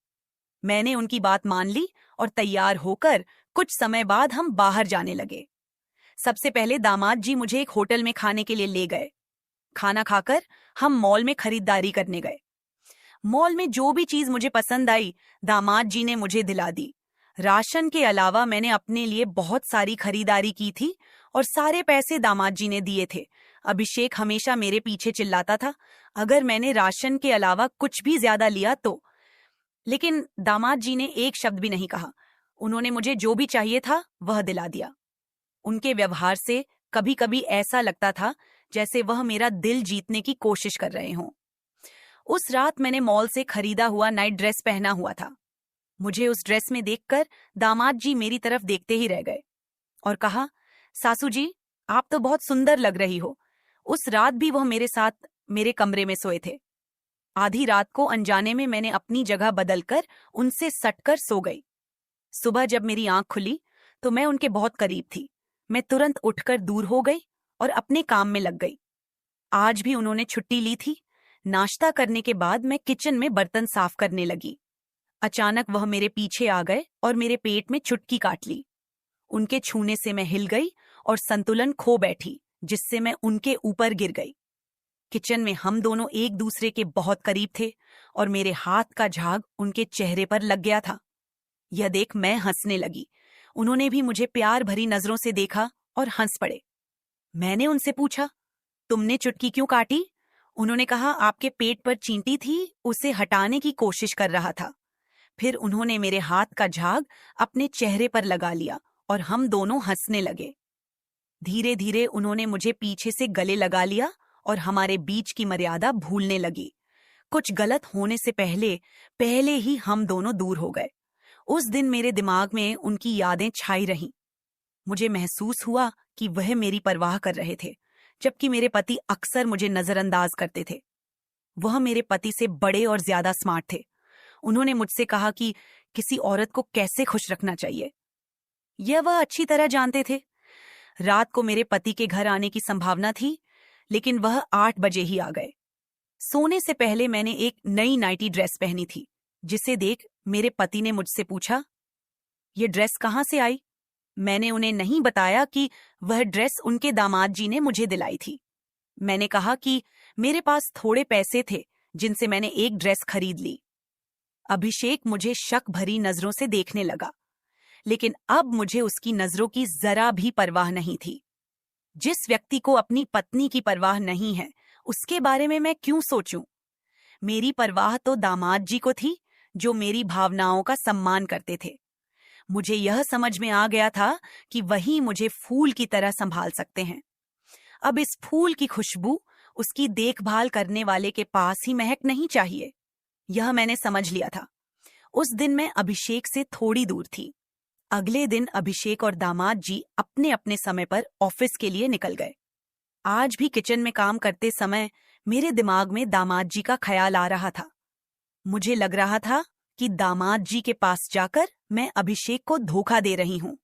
मैंने उनकी बात मान ली और तैयार होकर कुछ समय बाद हम बाहर जाने लगे। सबसे पहले दामाद जी मुझे एक होटल में खाने के लिए ले गए। खाना खाकर हम मॉल में खरीदारी करने गए। मॉल में जो भी चीज मुझे पसंद आई दामाद जी ने मुझे दिला दी। राशन के अलावा मैंने अपने लिए बहुत सारी खरीदारी की थी और सारे पैसे दामाद जी ने दिए थे। अभिषेक हमेशा मेरे पीछे चिल्लाता था अगर मैंने राशन के अलावा कुछ भी ज्यादा लिया तो, लेकिन दामाद जी ने एक शब्द भी नहीं कहा। उन्होंने मुझे जो भी चाहिए था वह दिला दिया। उनके व्यवहार से कभी कभी ऐसा लगता था जैसे वह मेरा दिल जीतने की कोशिश कर रहे हों। उस रात मैंने मॉल से खरीदा हुआ नाइट ड्रेस पहना हुआ था। मुझे उस ड्रेस में देखकर दामाद जी मेरी तरफ देखते ही रह गए और कहा, सासू जी, आप तो बहुत सुंदर लग रही हो। उस रात भी वह मेरे साथ मेरे कमरे में सोए थे। आधी रात को अनजाने में मैंने अपनी जगह बदलकर उनसे सटकर सो गई। सुबह जब मेरी आंख खुली तो मैं उनके बहुत करीब थी। मैं तुरंत उठकर दूर हो गई और अपने काम में लग गई। आज भी उन्होंने छुट्टी ली थी। नाश्ता करने के बाद मैं किचन में बर्तन साफ करने लगी। अचानक वह मेरे पीछे आ गए और मेरे पेट में चुटकी काट ली। उनके छूने से मैं हिल गई और संतुलन खो बैठी, जिससे मैं उनके ऊपर गिर गई। किचन में हम दोनों एक दूसरे के बहुत करीब थे और मेरे हाथ का झाग उनके चेहरे पर लग गया था। यह देख मैं हंसने लगी। उन्होंने भी मुझे प्यार भरी नजरों से देखा और हंस पड़े। मैंने उनसे पूछा, तुमने चुटकी क्यों काटी? उन्होंने कहा, आपके पेट पर चींटी थी, उसे हटाने की कोशिश कर रहा था। फिर उन्होंने मेरे हाथ का झाग अपने चेहरे पर लगा लिया और हम दोनों हंसने लगे। धीरे धीरे उन्होंने मुझे पीछे से गले लगा लिया और हमारे बीच की मर्यादा भूलने लगी। कुछ गलत होने से पहले ही हम दोनों दूर हो गए। उस दिन मेरे दिमाग में उनकी यादें छाई रहीं। मुझे महसूस हुआ कि वह मेरी परवाह कर रहे थे, जबकि मेरे पति अक्सर मुझे नजरअंदाज करते थे। वह मेरे पति से बड़े और ज्यादा स्मार्ट थे। उन्होंने मुझसे कहा कि किसी औरत को कैसे खुश रखना चाहिए। यह वह अच्छी तरह जानते थे। रात को मेरे पति के घर आने की संभावना थी, लेकिन वह 8 बजे ही आ गए। सोने से पहले मैंने एक नई नाइटी ड्रेस पहनी थी, जिसे देख मेरे पति ने मुझसे पूछा, ये ड्रेस कहाँ से आई? मैंने उन्हें नहीं बताया कि वह ड्रेस उनके दामाद जी ने मुझे दिलाई थी। मैंने कहा कि मेरे पास थोड़े पैसे थे जिनसे मैंने एक ड्रेस खरीद ली। अभिषेक मुझे शक भरी नजरों से देखने लगा, लेकिन अब मुझे उसकी नजरों की जरा भी परवाह नहीं थी। जिस व्यक्ति को अपनी पत्नी की परवाह नहीं है, उसके बारे में मैं क्यों सोचूं? मेरी परवाह तो दामाद जी को थी, जो मेरी भावनाओं का सम्मान करते थे। मुझे यह समझ में आ गया था कि वही मुझे फूल की तरह संभाल सकते हैं। अब इस फूल की खुशबू उसकी देखभाल करने वाले के पास ही महक नहीं चाहिए। यह मैंने समझ लिया था। उस दिन मैं अभिषेक से थोड़ी दूर थी। अगले दिन अभिषेक और दामाद जी अपने अपने समय पर ऑफिस के लिए निकल गए। आज भी किचन में काम करते समय मेरे दिमाग में दामाद जी का ख्याल आ रहा था। मुझे लग रहा था कि दामाद जी के पास जाकर मैं अभिषेक को धोखा दे रही हूं।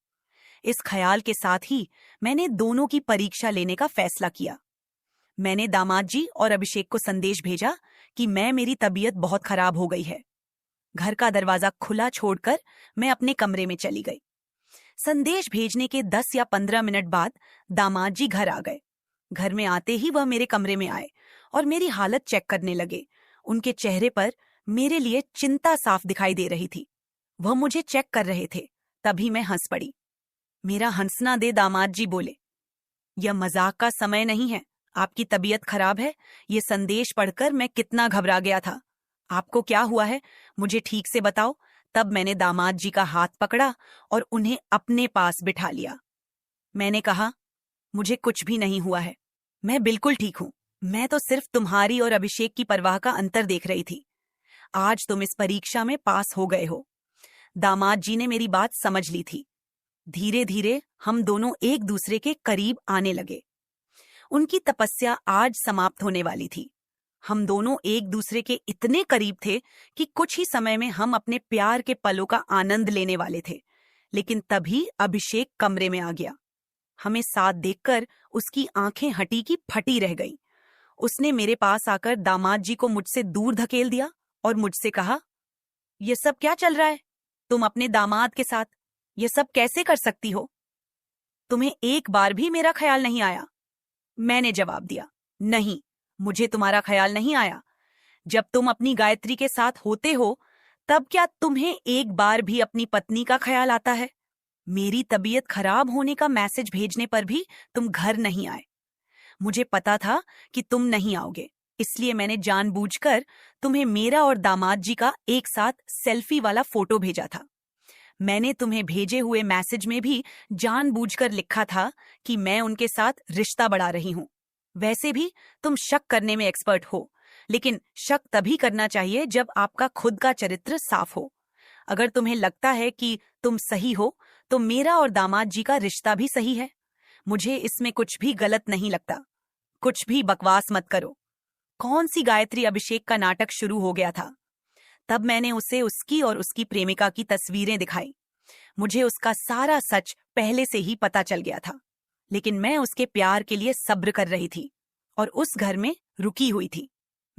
इस ख्याल के साथ ही मैंने दोनों की परीक्षा लेने का फैसला किया। मैंने दामाद जी और अभिषेक को संदेश भेजा कि मेरी तबीयत बहुत खराब हो गई है। घर का दरवाजा खुला छोड़कर मैं अपने कमरे में चली गई। संदेश भेजने के 10 या 15 मिनट बाद दामाद जी घर आ गए। घर में आते ही वह मेरे कमरे में आए और मेरी हालत चेक करने लगे। उनके चेहरे पर मेरे लिए चिंता साफ दिखाई दे रही थी। वह मुझे चेक कर रहे थे। तभी मैं हंस पड़ी। मेरा हंसना दे दामाद जी बोले, यह मजाक का समय नहीं है। आपकी तबीयत खराब है। ये संदेश पढ़कर मैं कितना घबरा गया था। आपको क्या हुआ है, मुझे ठीक से बताओ, तब मैंने दामाद जी का हाथ पकड़ा और उन्हें अपने पास बिठा लिया। मैंने कहा, मुझे कुछ भी नहीं हुआ है, मैं बिल्कुल ठीक हूं। मैं तो सिर्फ तुम्हारी और अभिषेक की परवाह का अंतर देख रही थी। आज तुम इस परीक्षा में पास हो गए हो। दामाद जी ने मेरी बात समझ ली थी। धीरे धीरे हम दोनों एक दूसरे के करीब आने लगे। उनकी तपस्या आज समाप्त होने वाली थी। हम दोनों एक दूसरे के इतने करीब थे कि कुछ ही समय में हम अपने प्यार के पलों का आनंद लेने वाले थे। लेकिन तभी अभिषेक कमरे में आ गया। हमें साथ देखकर उसकी आंखें हटी की फटी रह गईं। उसने मेरे पास आकर दामाद जी को मुझसे दूर धकेल दिया और मुझसे कहा, ये सब क्या चल रहा है? तुम अपने दामाद के साथ ये सब कैसे कर सकती हो? तुम्हें एक बार भी मेरा ख्याल नहीं आया? मैंने जवाब दिया, नहीं, मुझे तुम्हारा ख्याल नहीं आया। जब तुम अपनी गायत्री के साथ होते हो, तब क्या तुम्हें एक बार भी अपनी पत्नी का ख्याल आता है? मेरी तबीयत खराब होने का मैसेज भेजने पर भी तुम घर नहीं आए। मुझे पता था कि तुम नहीं आओगे, इसलिए मैंने जानबूझकर तुम्हें मेरा और दामाद जी का एक साथ सेल्फी वाला फोटो भेजा था। मैंने तुम्हें भेजे हुए मैसेज में भी जानबूझकर लिखा था कि मैं उनके साथ रिश्ता बढ़ा रही हूं। वैसे भी तुम शक करने में एक्सपर्ट हो, लेकिन शक तभी करना चाहिए जब आपका खुद का चरित्र साफ हो। अगर तुम्हें लगता है कि तुम सही हो, तो मेरा और दामाद जी का रिश्ता भी सही है। मुझे इसमें कुछ भी गलत नहीं लगता। कुछ भी बकवास मत करो। कौन सी गायत्री अभिषेक का नाटक शुरू हो गया था? तब मैंने उसे उसकी और उसकी प्रेमिका की तस्वीरें दिखाई। मुझे उसका सारा सच पहले से ही पता चल गया था, लेकिन मैं उसके प्यार के लिए सब्र कर रही थी और उस घर में रुकी हुई थी।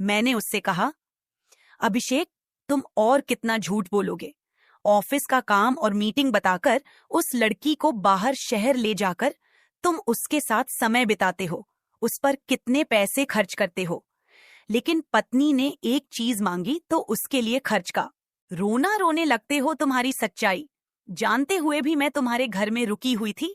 मैंने उससे कहा, अभिषेक, तुम और कितना झूठ बोलोगे? ऑफिस का काम और मीटिंग बताकर उस लड़की को बाहर शहर ले जाकर तुम उसके साथ समय बिताते हो, उस पर कितने पैसे खर्च करते हो। लेकिन पत्नी ने एक चीज मांगी तो उसके लिए खर्च का रोना रोने लगते हो। तुम्हारी सच्चाई जानते हुए भी मैं तुम्हारे घर में रुकी हुई थी।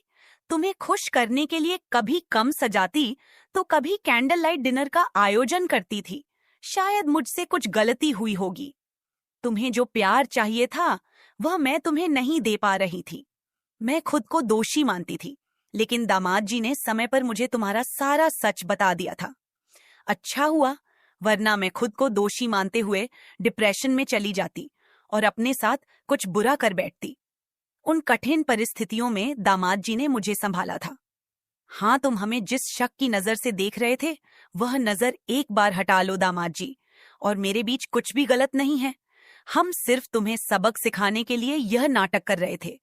तुम्हें खुश करने के लिए कभी कम सजाती तो कभी कैंडल लाइट डिनर का आयोजन करती थी। शायद मुझसे कुछ गलती हुई होगी। तुम्हें जो प्यार चाहिए था वह मैं तुम्हें नहीं दे पा रही थी। मैं खुद को दोषी मानती थी, लेकिन दामाद जी ने समय पर मुझे तुम्हारा सारा सच बता दिया था। अच्छा हुआ, वरना मैं खुद को दोषी मानते हुए डिप्रेशन में चली जाती और अपने साथ कुछ बुरा कर बैठती। उन कठिन परिस्थितियों में दामाद जी ने मुझे संभाला था। हाँ, तुम हमें जिस शक की नजर से देख रहे थे, वह नजर एक बार हटा लो दामाद जी। और मेरे बीच कुछ भी गलत नहीं है। हम सिर्फ तुम्हें सबक सिखाने के लिए यह नाटक कर रहे थे।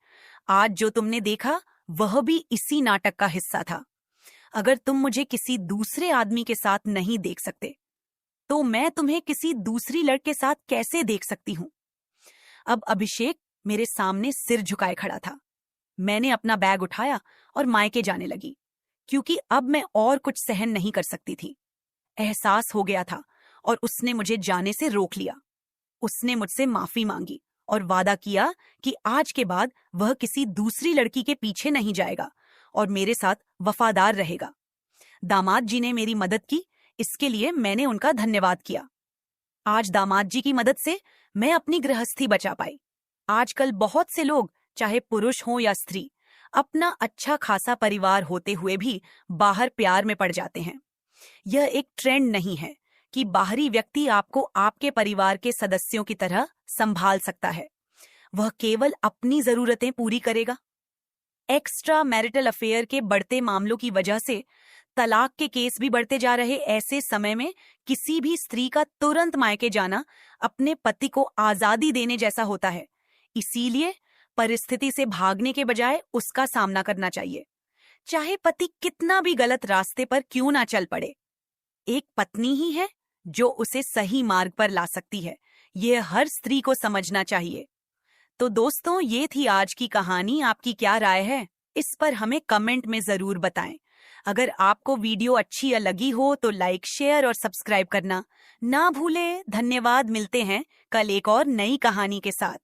आज जो तुमने देखा वह भी इसी नाटक का हिस्सा था। अगर तुम मुझे किसी दूसरे आदमी के साथ नहीं देख सकते, तो मैं तुम्हें किसी दूसरी लड़के साथ कैसे देख सकती हूं? अब अभिषेक मेरे सामने सिर झुकाए खड़ा था। मैंने अपना बैग उठाया और मायके जाने लगी, क्योंकि अब मैं और कुछ सहन नहीं कर सकती थी। एहसास हो गया था और उसने मुझे जाने से रोक लिया। उसने मुझसे माफी मांगी और वादा किया कि आज के बाद वह किसी दूसरी लड़की के पीछे नहीं जाएगा और मेरे साथ वफादार रहेगा। दामाद जी ने मेरी मदद की, इसके लिए मैंने उनका धन्यवाद किया। आज दामाद जी की मदद से मैं अपनी गृहस्थी बचा पाई। आजकल बहुत से लोग, चाहे पुरुष हो या स्त्री, अपना अच्छा खासा परिवार होते हुए भी बाहर प्यार में पड़ जाते हैं। यह एक ट्रेंड नहीं है कि बाहरी व्यक्ति आपको आपके परिवार के सदस्यों की तरह संभाल सकता है। वह केवल अपनी जरूरतें पूरी करेगा। एक्स्ट्रा मैरिटल अफेयर के बढ़ते मामलों की वजह से तलाक के केस भी बढ़ते जा रहे ऐसे समय में किसी भी स्त्री का तुरंत मायके जाना अपने पति को आजादी देने जैसा होता है। इसीलिए परिस्थिति से भागने के बजाय उसका सामना करना चाहिए, चाहे पति कितना भी गलत रास्ते पर क्यों ना चल पड़े। एक पत्नी ही है जो उसे सही मार्ग पर ला सकती है। यह हर स्त्री को समझना चाहिए। तो दोस्तों, ये थी आज की कहानी। आपकी क्या राय है इस पर हमें कमेंट में जरूर बताएं। अगर आपको वीडियो अच्छी लगी हो तो लाइक, शेयर और सब्सक्राइब करना ना भूलें। धन्यवाद। मिलते हैं कल एक और नई कहानी के साथ।